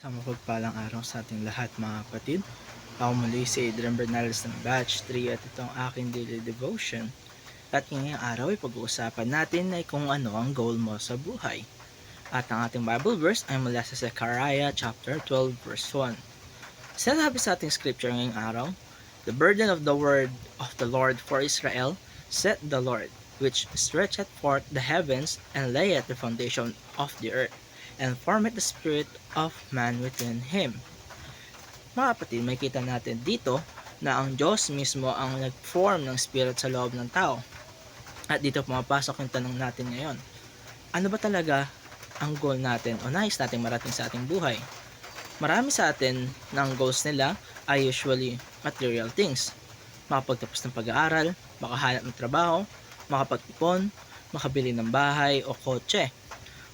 Sa mapagpalang araw sa ating lahat mga kapatid. Ako muli si Adrian Bernales ng Batch 3 at itong aking daily devotion. At ngayong araw ay pag-uusapan natin ay kung ano ang goal mo sa buhay. At ang ating Bible verse ay mula sa Zechariah chapter 12 verse 1. Sinasabi sa ating scripture ngayong araw, "The burden of the word of the Lord for Israel, said the Lord, which stretcheth forth the heavens and layeth the foundation of the earth, and formeth the spirit of man within him." Mga kapatid, makita natin dito na ang Diyos mismo ang nag-form ng spirit sa loob ng tao. At dito pumapasok yung tanong natin ngayon. Ano ba talaga ang goal natin o nais natin marating sa ating buhay? Marami sa atin ng goals nila ay usually material things. Makapagtapos ng pag-aaral, makahanap ng trabaho, makapag-ipon, makabili ng bahay o kotse.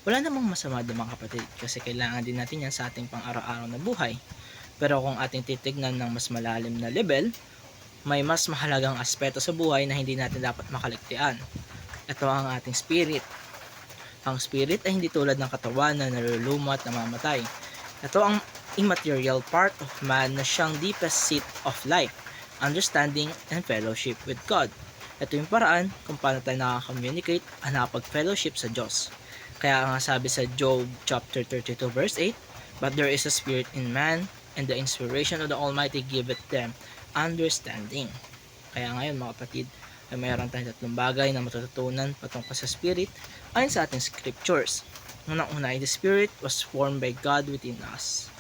Wala namang masama doon mga kapatid kasi kailangan din natin yan sa ating pang-araw-araw na buhay. Pero kung ating titignan ng mas malalim na level, may mas mahalagang aspeto sa buhay na hindi natin dapat makaligtaan. Ito ang ating spirit. Ang spirit ay hindi tulad ng katawan na naluluma at namamatay. Ito ang immaterial part of man na siyang deepest seat of life, understanding, and fellowship with God. Ito yung paraan kung paano tayo nakaka-communicate at nakapag-fellowship sa Diyos. Kaya nga sabi sa Job chapter 32 verse 8, "But there is a spirit in man, and the inspiration of the Almighty giveth them understanding." Kaya ngayon mga kapatid, ay mayroon tayong tatlong bagay na matututunan patungkol sa spirit ayon sa ating scriptures. Unang-una ay the spirit was formed by God within us.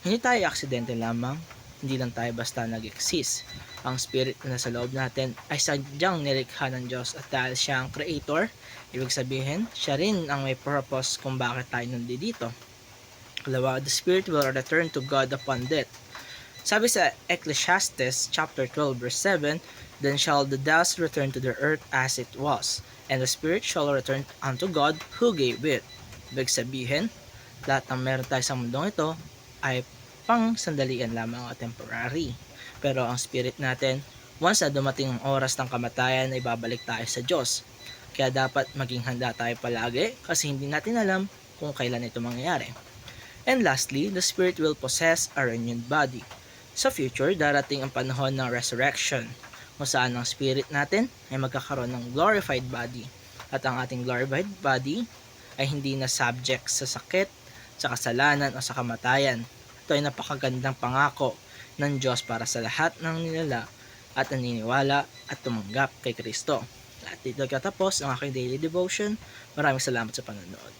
Hindi tayo aksidente lamang, hindi lang tayo basta nag-exist. Ang spirit na nasa loob natin ay sadyang nilikha ng Diyos at dahil siya ang creator, ibig sabihin, siya rin ang may purpose kung bakit tayo nandito. Kalawa, the spirit will return to God upon death. Sabi sa Ecclesiastes chapter 12 verse 7, "Then shall the dust return to the earth as it was, and the spirit shall return unto God who gave it." Ibig sabihin, lahat ng meron tayo sa mundong ito ay pang sandalian lamang o temporary. Pero ang spirit natin, once na dumating ang oras ng kamatayan, ay babalik tayo sa Diyos. Kaya dapat maging handa tayo palagi kasi hindi natin alam kung kailan ito mangyayari. And lastly, the spirit will possess a renewed body. Sa future, darating ang panahon ng resurrection, kung saan ang spirit natin ay magkakaroon ng glorified body. At ang ating glorified body ay hindi na subject sa sakit, sa kasalanan o sa kamatayan. Ito ay napakagandang pangako ng Diyos para sa lahat ng nilala at naniniwala at tumanggap kay Kristo. At dito katapos ang aking daily devotion. Maraming salamat sa panonood.